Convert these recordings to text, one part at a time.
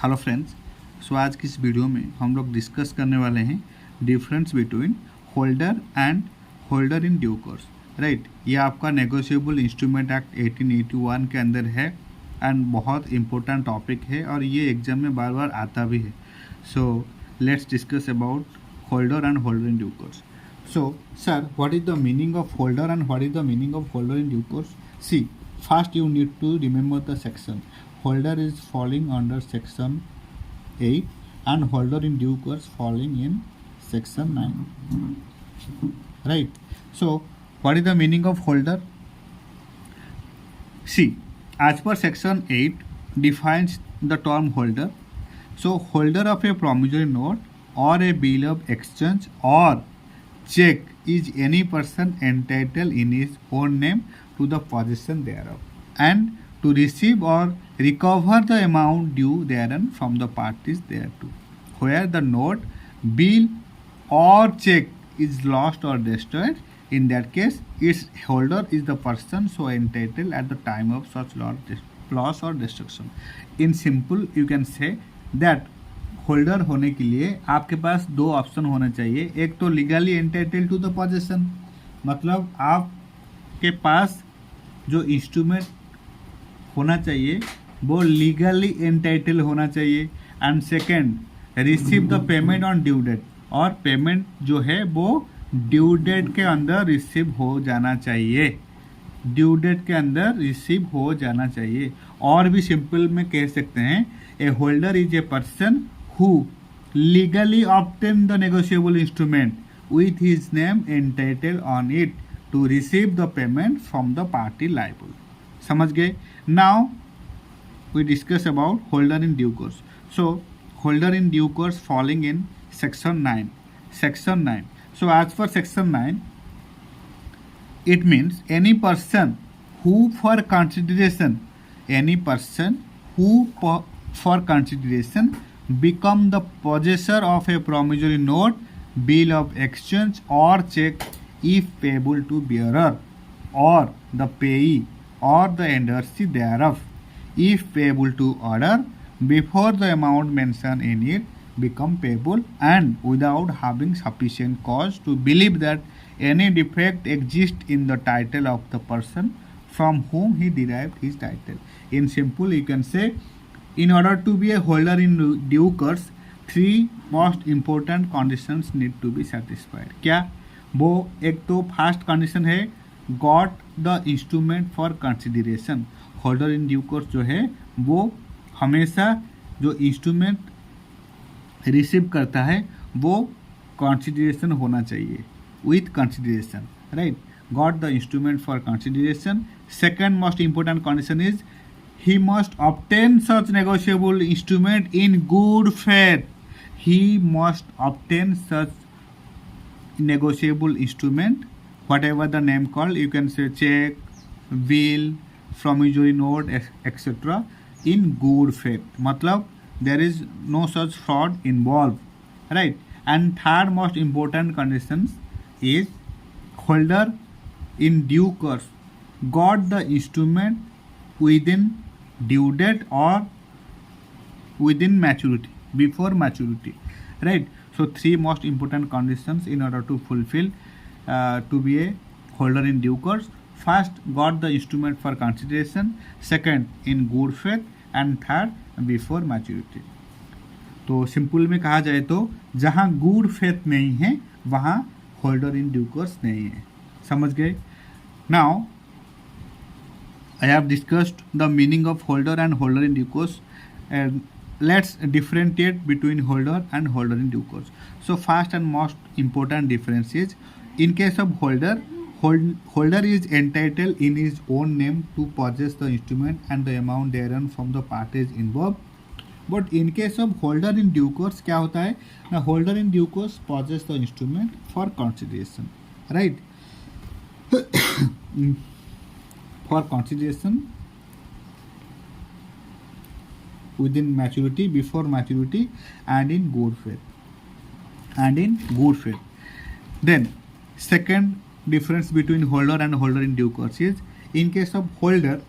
Hello friends. आज की इस वीडियो में हम लोग डिस्कस करने वाले हैं difference between holder and holder in due course. Right, ये आपका नेगोशिएबल इंस्ट्रूमेंट एक्ट 1881 के अंदर है एंड बहुत इंपॉर्टेंट टॉपिक है और ये एग्जाम में बार बार आता भी है। So let's discuss about holder and holder in due course. So sir, what is the meaning of holder and what is the meaning of holder in due course? See, first you need to remember the section. Holder is falling under section 8 and holder in due course falling in section 9. Right. So what is the meaning of holder? See, as per section 8 defines the term holder. So holder of a promissory note or a bill of exchange or check is any person entitled in his own name to the possession thereof and to receive or recover the amount due thereon from the parties thereto, where the note, bill or check is lost or destroyed. In that case, its holder is the person so entitled at the time of such loss or destruction. In simple, you can say that holder होने के लिए आपके पास दो option होने चाहिए। एक तो legally entitled to the possession, मतलब आपके पास जो इंस्ट्रूमेंट होना चाहिए वो लीगली एंटाइटल होना चाहिए। And second, receive the payment on due date, और पेमेंट जो है वो ड्यू डेट के अंदर रिसीव हो जाना चाहिए। ड्यू डेट के अंदर रिसीव हो जाना चाहिए। और भी सिंपल में कह सकते हैं, a holder is a person who legally obtain the negotiable instrument with his name entitled on it to receive the payment from the party liable. समझ गए? Now we discuss about holder in due course. So holder in due course falling in section 9. Section 9. So as per section 9, it means any person who for consideration become the possessor of a promissory note, bill of exchange or check if payable to bearer or the payee or the endorsee thereof if payable to order before the amount mentioned in it become payable and without having sufficient cause to believe that any defect exists in the title of the person from whom he derived his title. In simple, you can say, in order to be a holder in due course, three most important conditions need to be satisfied. क्या वो? एक तो first condition है got the instrument for consideration. Holder in due course जो है वो हमेशा जो इंस्ट्रूमेंट रिसीव करता है वो कंसिडरेशन होना चाहिए, with consideration. Right, got the instrument for consideration. Second most important condition is he must obtain such negotiable instrument in good faith. He must obtain such negotiable instrument, whatever the name called, you can say check, bill, promissory note, etc. in good faith, मतलब there is no such fraud involved. Right. And third most important conditions is holder in due course got the instrument within due date or within maturity, before maturity. Right. So three most important conditions in order to fulfill to be a holder in due course. First, got the instrument for consideration. Second, in good faith. And third, before maturity. तो simple में कहा जाए तो जहाँ good faith नहीं है वहाँ holder in due course नहीं है। समझ गए? Now I have discussed the meaning of holder and holder in due course, and let's differentiate between holder and holder in due course. So first and most important difference is, in case of holder, holder is entitled in his own name to possess the instrument and the amount thereon from the parties involved. But in case of holder in due course क्या होता है ना, holder in due course possess the instrument for consideration. Right. For consideration within maturity, before maturity, and in good faith. Then second difference between holder and holder in due course is, in case of holder,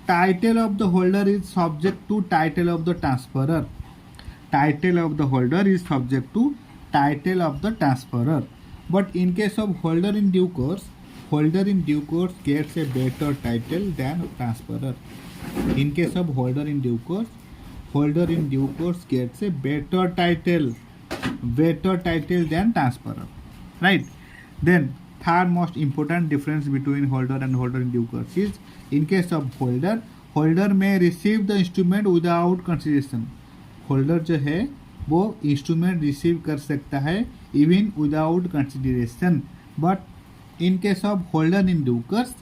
title of the holder is subject to title of the transferor. Title of the holder is subject to title of the transferor. But in case of holder in due course gets a better title than transferor. In case of holder in due course gets a better title than transferor, right? Then third most important difference between holder and holder in due course is, in case of holder may receive the instrument without consideration. Holder जो है वो instrument receive कर सकता है even without consideration. But in case of holder in due course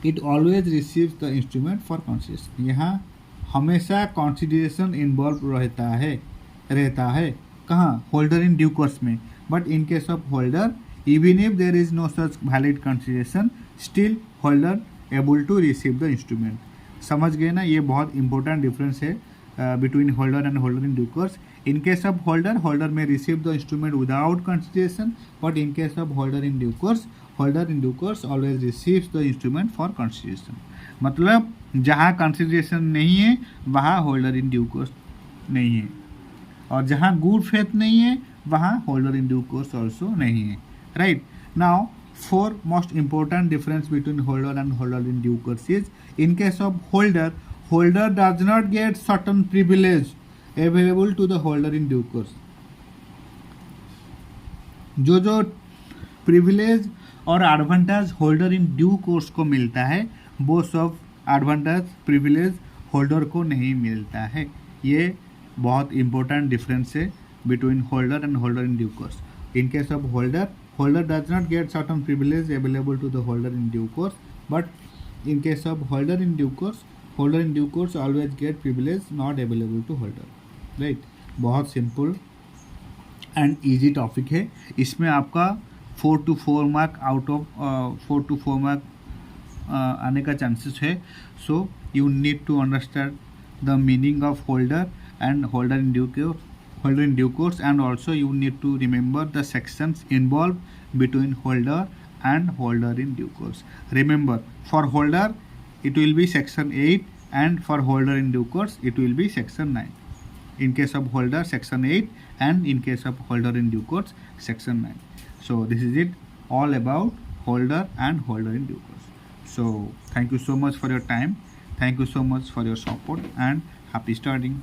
it always receives the instrument for consideration. यहाँ हमेशा consideration involve रहता है कहाँ? होल्डर इन ड्यू कोर्स में. But in case of holder even if there is no such valid consideration still holder able to receive the instrument. समझ गए ना? ये बहुत इंपॉर्टेंट डिफरेंस है between holder and holder in due course. In case of holder may receive the instrument without consideration, but in case of holder in due course always receives the instrument for consideration. मतलब जहाँ consideration नहीं है वहाँ holder in due course नहीं है, और जहाँ good faith नहीं है वहाँ holder in due course also नहीं है, right? Now four most important difference between holder and holder in due course is, in case of holder does not get certain privilege available to the holder in due course. जो privilege और advantage holder in due course को मिलता है वो सब advantage privilege holder को नहीं मिलता है. ये बहुत इंपॉर्टेंट डिफरेंस है between holder and holder in due course. In case of holder does not get certain privilege available to the holder in due course, but in case of holder in due course always get privilege not available to holder, right? बहुत simple and easy topic है. इसमें आपका 4 to 4 mark out of 4 to 4 mark आने का chances है. So you need to understand the meaning of holder and holder in due course and also you need to remember the sections involve between holder and holder in due course. Remember, for holder it will be section 8 and for holder in due course it will be section 9. In case of holder section 8 and in case of holder in due course section 9. So this is it all about holder and holder in due course. So thank you so much for your time, thank you so much for your support, and happy studying.